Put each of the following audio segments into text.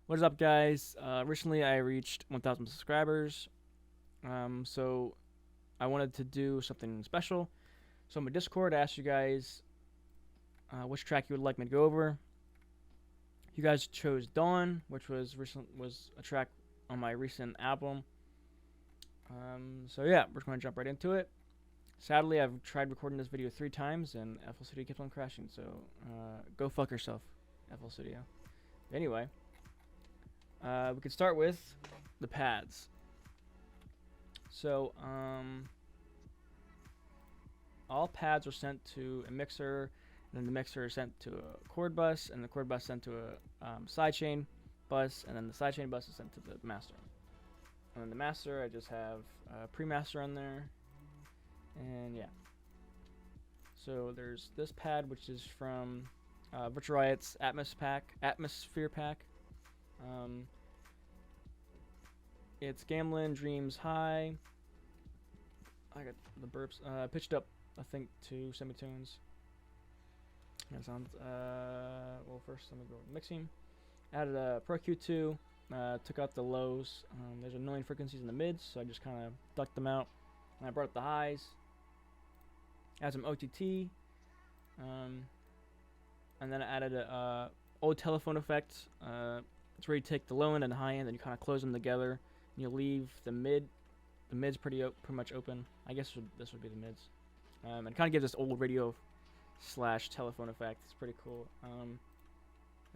What is up, guys? Recently I reached 1,000 subscribers, so I wanted to do something special. So in my Discord, I asked you guys which track you would like me to go over. You guys chose Dawn, which was a track on my recent album. So yeah, we're just gonna jump right into it. Sadly, I've tried recording this video 3 times and FL Studio kept on crashing. So go fuck yourself, FL Studio. Anyway. We could start with the pads. So, all pads are sent to a mixer, and then the mixer is sent to a chord bus, and the chord bus sent to a sidechain bus, and then the sidechain bus is sent to the master. And then the master, I just have a pre-master on there, and yeah. So there's this pad, which is from Virtual Riot's Atmosphere pack. It's Gamblin' Dreams High. I got the burps. Pitched up, I think, 2 semitones. That sounds. Well, first let me go with mixing. Added a Pro Q2. Took out the lows. There's annoying frequencies in the mids, so I just kind of ducked them out. And I brought up the highs. Add some OTT. And then I added a old telephone effect. It's where you take the low end and the high end, and you kind of close them together. And you leave the mid. The mid's pretty much open. I guess this would be the mids. And it kind of gives this old radio / telephone effect. It's pretty cool. And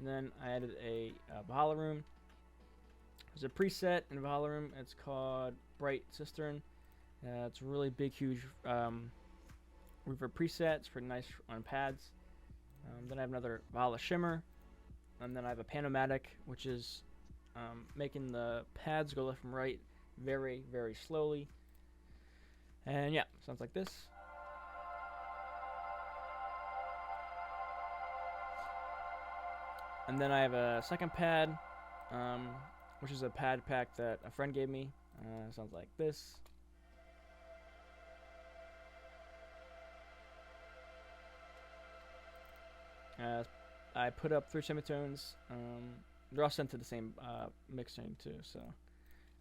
then I added a Valhalla room. There's a preset in Valhalla room. It's called Bright Cistern. It's a really big, huge reverb preset. It's pretty nice on pads. Then I have another Valhalla shimmer. And then I have a Panomatic, which is making the pads go left and right very, very slowly. And yeah, sounds like this. And then I have a second pad, which is a pad pack that a friend gave me. Sounds like this. I put up 3 semitones. They're all sent to the same mixing too. So,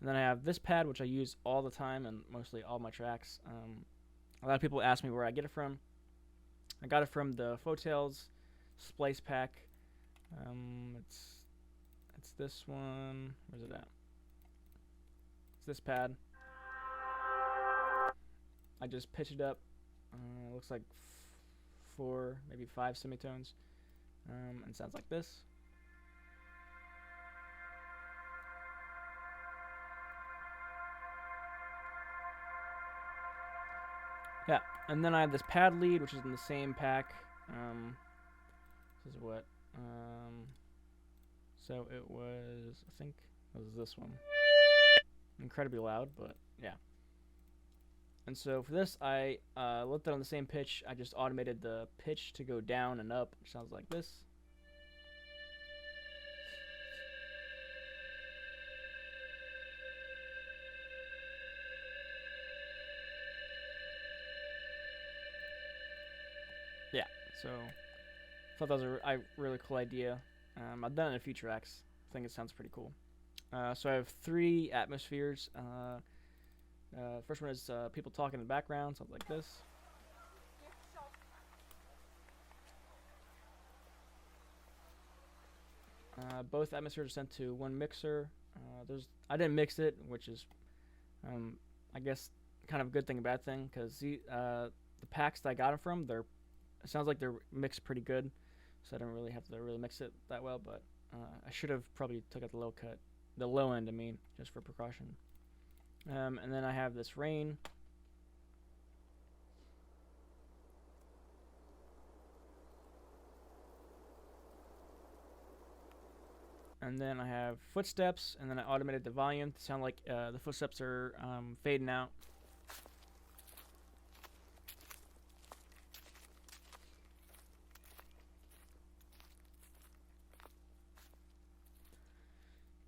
and then I have this pad, which I use all the time and mostly all my tracks. A lot of people ask me where I get it from. I got it from the Fotels Splice pack. It's this one. Where's it at? It's this pad. I just pitch it up. It looks like 4, maybe 5 semitones. And sounds like this. Yeah, and then I have this pad lead, which is in the same pack. This is what? So it was, I think, it was this one. Incredibly loud, but yeah. And so for this, I left it on the same pitch. I just automated the pitch to go down and up, which sounds like this. Yeah, so I thought that was a really cool idea. I've done it in a few tracks. I think it sounds pretty cool. So I have 3 atmospheres. First one is people talking in the background, something like this. Both atmospheres are sent to one mixer. I didn't mix it, which is, I guess, kind of a good thing and bad thing, because the packs that I got them from, it sounds like they're mixed pretty good, so I don't really have to really mix it that well. But I should have probably took out the low end. I mean, just for precaution. And then I have this rain. And then I have footsteps, and then I automated the volume to sound like the footsteps are fading out.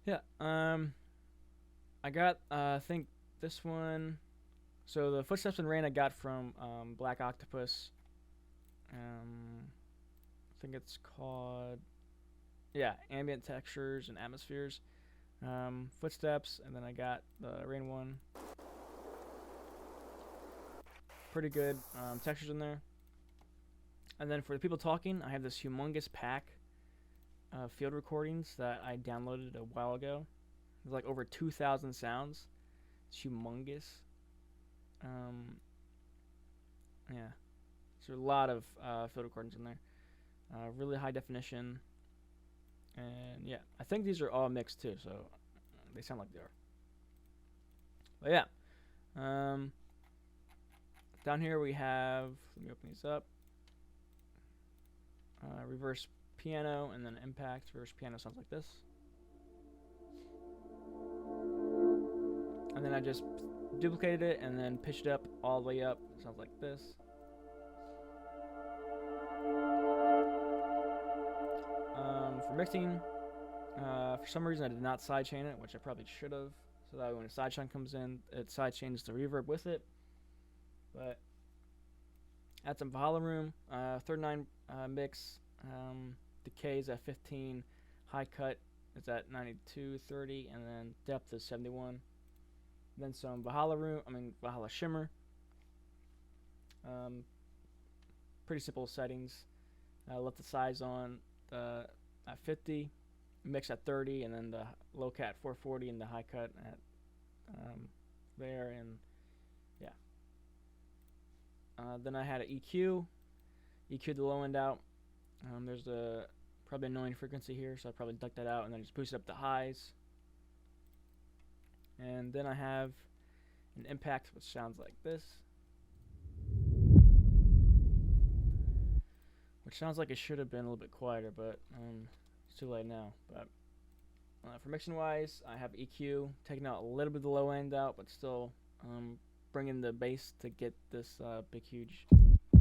Yeah, I got, I think this one, so the Footsteps in Rain I got from Black Octopus. I think it's called yeah, ambient textures and atmospheres. Footsteps, and then I got the rain one. Pretty good textures in there. And then for the people talking, I have this humongous pack of field recordings that I downloaded a while ago. There's like over 2,000 sounds. It's humongous. Yeah, there's a lot of field recordings in there. Really high definition. And yeah, I think these are all mixed too, so they sound like they are. But yeah, down here we have, let me open these up. Reverse piano and then impact. Reverse piano sounds like this. And then I just duplicated it and then pitched it up all the way up. It sounds like this. For mixing, for some reason I did not sidechain it, which I probably should have, so that when a sidechain comes in, it sidechains the reverb with it. But add some Valhalla room, 39 mix, decay is at 15, high cut is at 92.30, and then depth is 71. Then some Valhalla shimmer. Pretty simple settings. Left the size on at 50, mix at 30, and then the low cut 440, and the high cut at there, and yeah. Then I had an EQ'd the low end out. There's a probably annoying frequency here, so I probably ducked that out, and then just boosted up the highs. And then I have an impact, which sounds like this. Which sounds like it should have been a little bit quieter, but it's too late now. But for mixing wise, I have EQ, taking out a little bit of the low end out, but still bringing the bass to get this big, huge,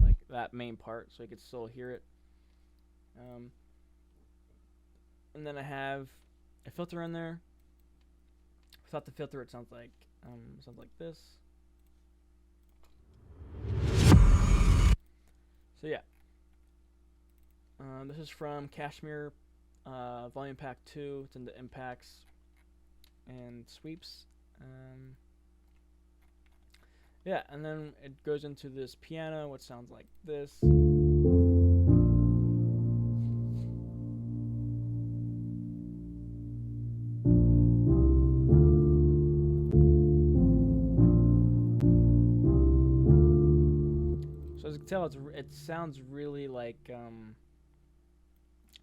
like that main part, so you can still hear it. And then I have a filter in there. Without the filter, it sounds like this. So yeah. This is from Kashmir Volume Pack 2. It's in the impacts and sweeps. Yeah, and then it goes into this piano, which sounds like this. So as you can tell, it sounds really like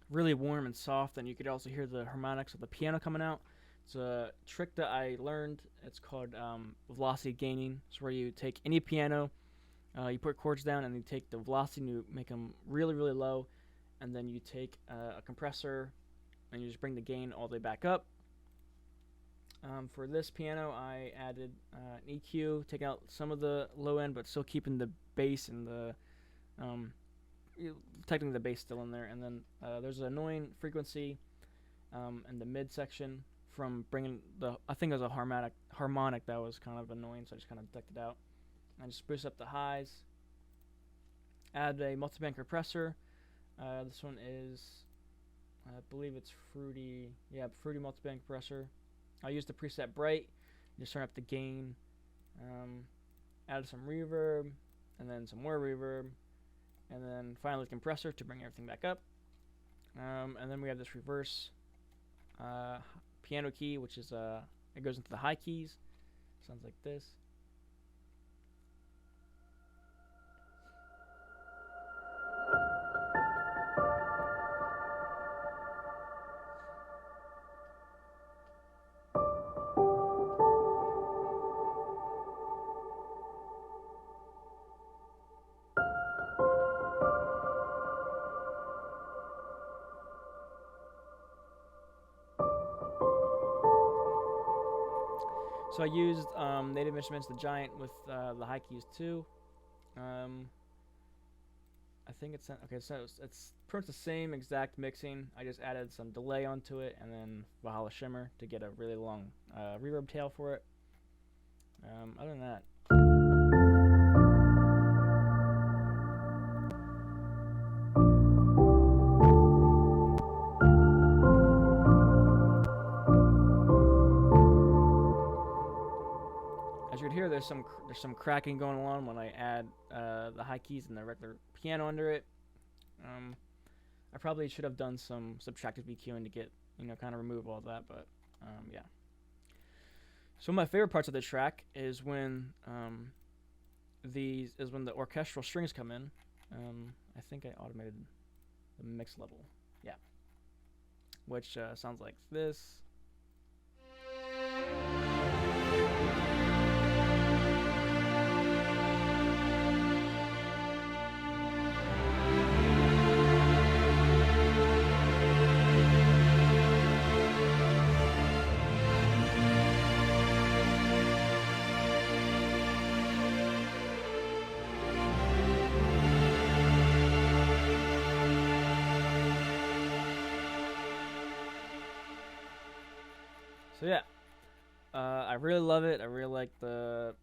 really warm and soft, and you could also hear the harmonics of the piano coming out. It's a trick that I learned. It's called velocity gaining. It's where you take any piano, you put chords down, and you take the velocity and you make them really, really low, and then you take a compressor and you just bring the gain all the way back up. For this piano, I added an EQ, taking out some of the low end, but still keeping the bass and the technically the bass still in there. And then there's an annoying frequency in the mid section from bringing I think it was a harmonic that was kind of annoying, so I just kind of ducked it out. I just spruce up the highs. Add a multiband compressor. This one is, I believe it's Fruity. Yeah, Fruity multiband compressor. I used the preset bright. Just turn up the gain. Add some reverb, and then some more reverb, and then finally the compressor to bring everything back up. And then we have this reverse piano key, which is it goes into the high keys. Sounds like this. So I used Native Instruments, the Giant, with the high keys too. I think it's okay. So it's pretty much the same exact mixing. I just added some delay onto it, and then Valhalla shimmer to get a really long reverb tail for it. Other than that. there's some cracking going on when I add the high keys and the regular piano under it. I probably should have done some subtractive EQing to get, kind of remove all that, but yeah. So my favorite parts of the track is when the orchestral strings come in. I think I automated the mix level. Yeah. Which sounds like this. So yeah, I really love it. I really like the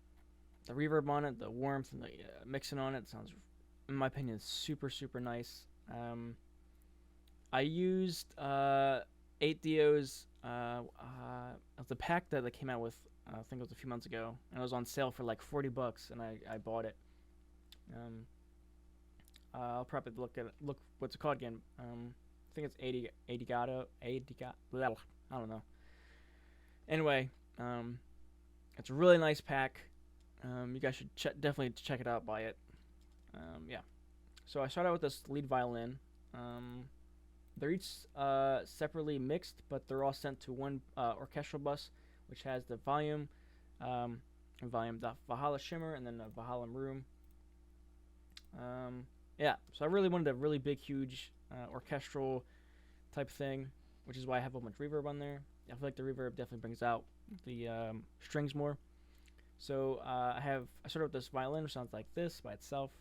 reverb on it, the warmth, and the mixing on it. It sounds, in my opinion, super nice. I used 8Dio's of the pack that they came out with. I think it was a few months ago, and it was on sale for like $40, and I bought it. I'll probably look what's it called again. I think it's 80 Gato. I don't know. Anyway, it's a really nice pack. You guys should definitely check it out, buy it. Yeah. So I started out with this lead violin. They're each separately mixed, but they're all sent to one orchestral bus, which has the volume, the Valhalla Shimmer, and then the Valhalla Room. Yeah. So I really wanted a really big, huge orchestral type thing, which is why I have a bunch of reverb on there. I feel like the reverb definitely brings out the strings more. So I started with this violin, which sounds like this by itself.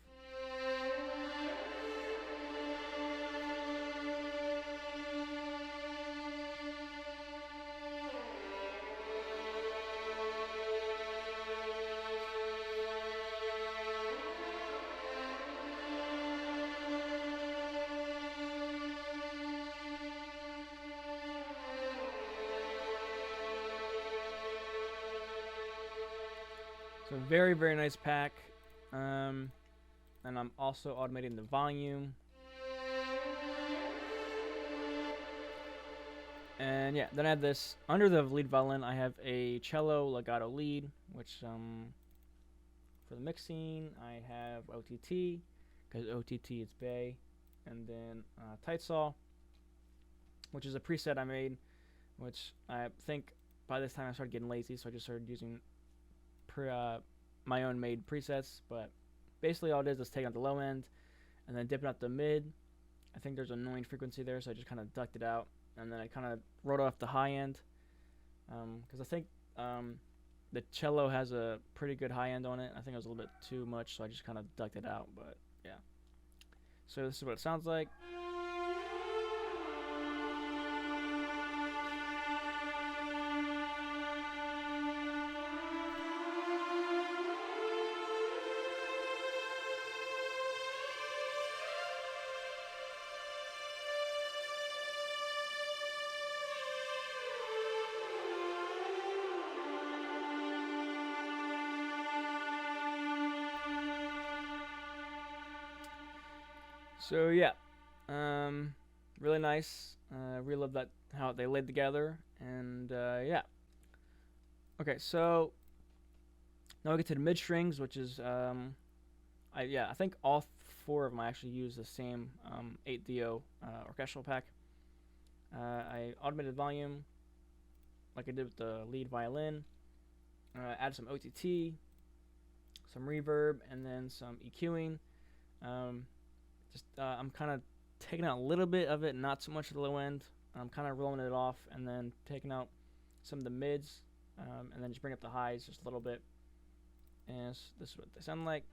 So very nice pack. And I'm also automating the volume. And yeah, then I have this under the lead violin. I have a cello legato lead, which for the mixing I have OTT, because OTT is Bay, and then tight saw, which is a preset I made, which I think by this time I started getting lazy, so I just started using my own made presets. But basically all it is taking out the low end and then dipping out the mid. I think there's an annoying frequency there, so I just kind of ducked it out, and then I kind of wrote off the high end, because I think the cello has a pretty good high end on it. I think it was a little bit too much, so I just kind of ducked it out. But yeah, so this is what it sounds like. So yeah, really nice. Really love that how they laid together, and yeah. Okay, so now we get to the mid strings, which is I think all four of them I actually use the same 8Dio orchestral pack. I automated volume, like I did with the lead violin. Add some OTT, some reverb, and then some EQing. I'm kind of taking out a little bit of it, not so much at the low end. I'm kind of rolling it off, and then taking out some of the mids, and then just bring up the highs just a little bit. And this is what they sound like.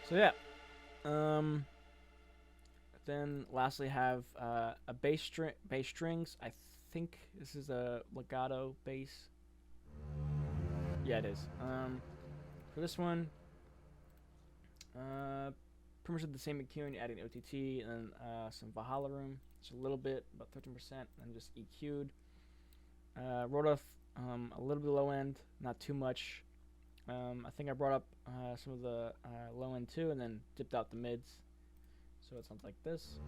So yeah, then lastly have a bass strings. I think this is a legato bass. Yeah, it is. For this one, pretty much the same EQing, adding OTT and then some Valhalla room, just a little bit, about 13%, and just EQ'd. Wrote off a little bit low end, not too much. I think I brought up some of the low end too, and then dipped out the mids. So it sounds like this.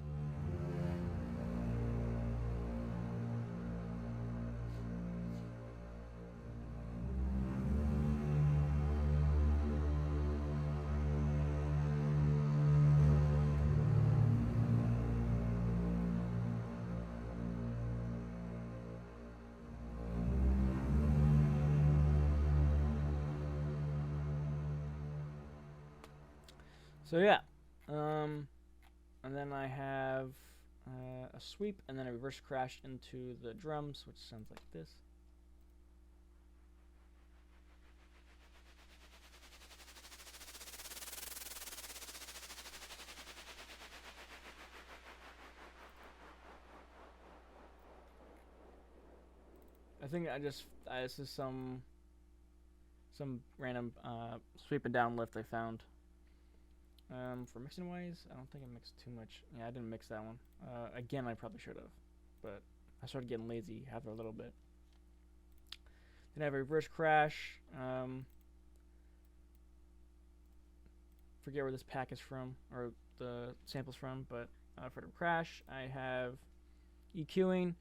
So yeah, and then I have a sweep and then a reverse crash into the drums, which sounds like this. I think this is some random sweep and down lift I found. For mixing wise, I don't think I mixed too much. Yeah, I didn't mix that one. Again, I probably should have, but I started getting lazy after a little bit. Then I have a reverse crash. Forget where this pack is from or the sample's from, but for the crash, I have EQing.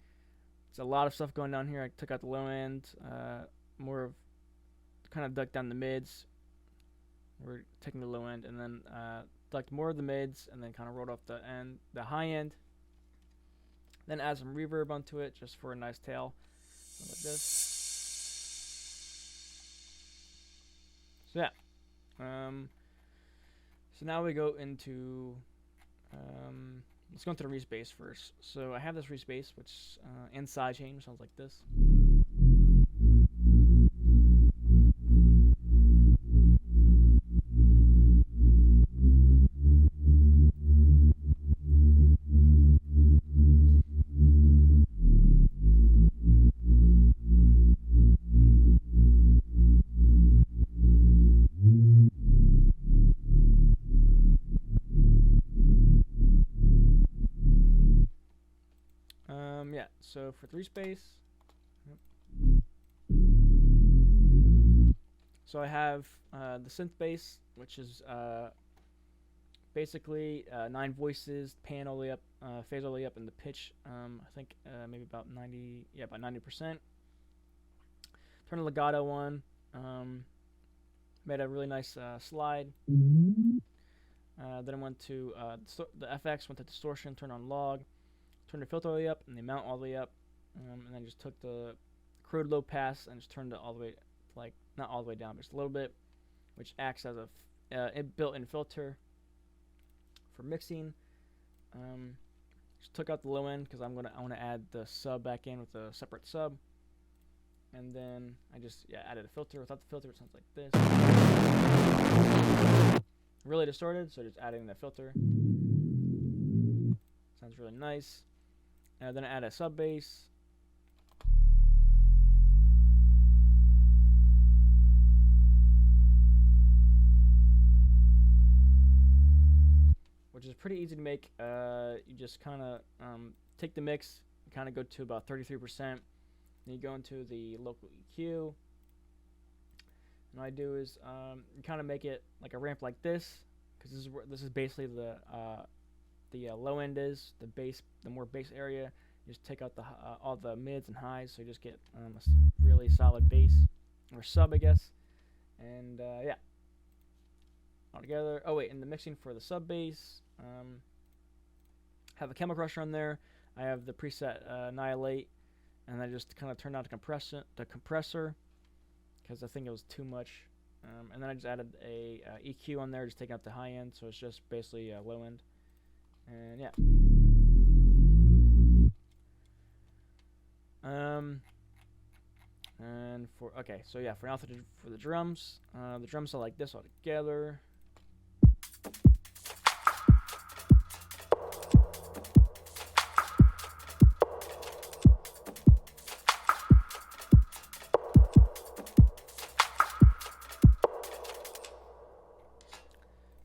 There's a lot of stuff going down here. I took out the low end, more of kind of ducked down the mids. We're taking the low end and then ducked more of the mids and then kind of rolled off the high end. Then add some reverb onto it just for a nice tail, like this. So yeah. So now we go into let's go into the Reese bass first. So I have this Reese bass, which inside chain sounds like this. Yeah, so for 3 space, so I have the synth bass, which is basically 9 voices, pan all the way up, phase all the way up, and the pitch, I think maybe about 90%. Turn the legato on, made a really nice slide. Then I went to the FX, went to distortion, turned on log. Turned the filter all the way up and the amount all the way up, and then just took the crude low pass and just turned it all the way, like not all the way down, but just a little bit, which acts as a built-in filter for mixing. Just took out the low end because I want to add the sub back in with a separate sub, and then I just added a filter. Without the filter, it sounds like this. Really distorted, so just adding the filter. Sounds really nice. Then I add a sub bass. Which is pretty easy to make. You just kind of take the mix, kind of go to about 33%. Then you go into the local EQ. And what I do is you kind of make it like a ramp like this, because this is basically the low end is the bass, the more bass area. You just take out all the mids and highs, so you just get a really solid bass or sub, I guess. And yeah, all together. Oh wait, and the mixing for the sub bass, have a Chemical Crusher on there. I have the preset Annihilate, and I just kind of turned on the compressor because I think it was too much. And then I just added a EQ on there, just taking out the high end, so it's just basically low end. And yeah. And for now for the drums are like this all together.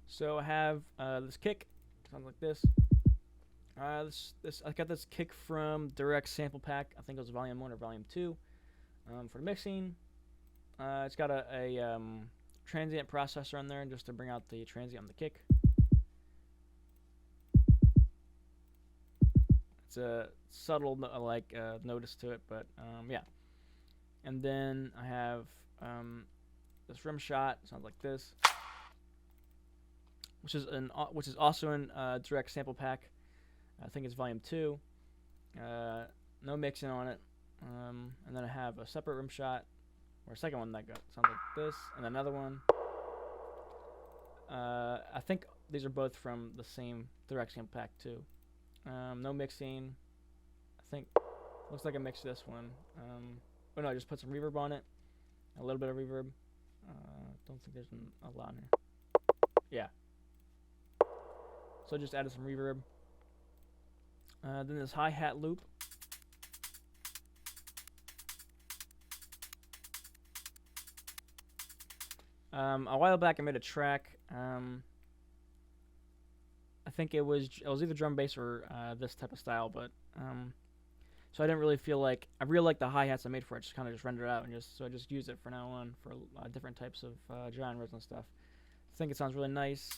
So I have this kick, sounds like this. I got this kick from Direct Sample Pack. I think it was Volume 1 or Volume 2. For mixing, it's got a transient processor on there just to bring out the transient on the kick. It's a subtle notice to it, but yeah. And then I have this rim shot. Sounds like this, which is also in Direct Sample Pack. I think it's Volume 2. No mixing on it. And then I have a separate rim shot, or a second one that sounds like this, and another one. I think these are both from the same Direct Sample Pack too. No mixing. I think looks like I mixed this one. Oh no, I just put some reverb on it. A little bit of reverb. Don't think there's a lot in here. Yeah. So I just added some reverb. Then this hi-hat loop. A while back I made a track. I think it was either drum bass or this type of style, but so I didn't really feel like I really like the hi-hats I made for it. Just kind of rendered it out and I just use it for now on for different types of genres and stuff. I think it sounds really nice.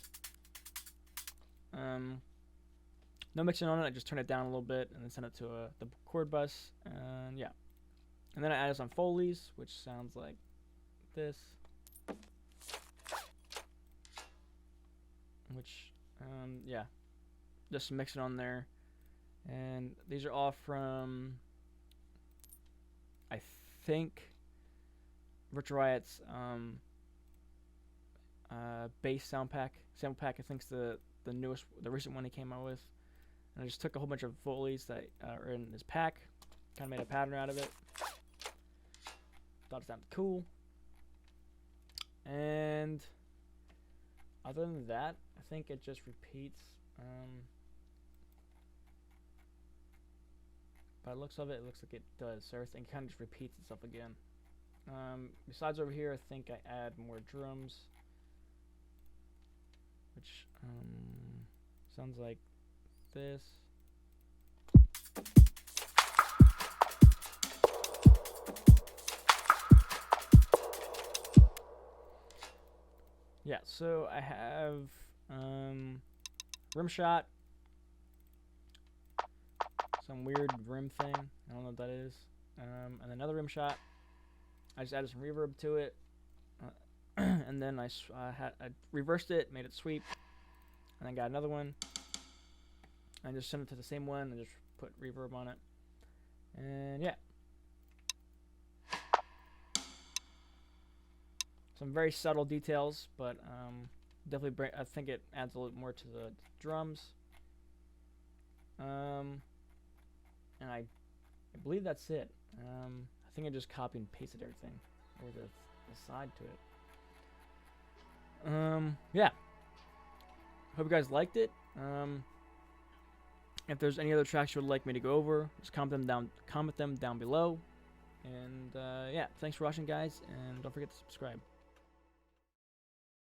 No mixing on it. I just turn it down a little bit and then send it to the chord bus, and yeah. And then I added some Foleys, which sounds like this. Which, yeah, just mix it on there. And these are all from, I think, Virtual Riot's bass sample pack. I think's the recent one he came out with. And I just took a whole bunch of Foleys that are in this pack, kind of made a pattern out of it. Thought it sounded cool. And other than that, I think it just repeats. By the looks of it, it looks like it does. So everything kind of just repeats itself again. Besides over here, I think I add more drums, which sounds like this. Yeah, so I have rim shot, some weird rim thing, I don't know what that is, and another rim shot. I just added some reverb to it, and then I reversed it, made it sweep, and then got another one. I just sent it to the same one and just put reverb on it, and yeah. Some very subtle details, but definitely I think it adds a little more to the drums. And I believe that's it. I think I just copied and pasted everything, or the side to it. Yeah. Hope you guys liked it. If there's any other tracks you would like me to go over, just comment them down below. And yeah, thanks for watching, guys, and don't forget to subscribe.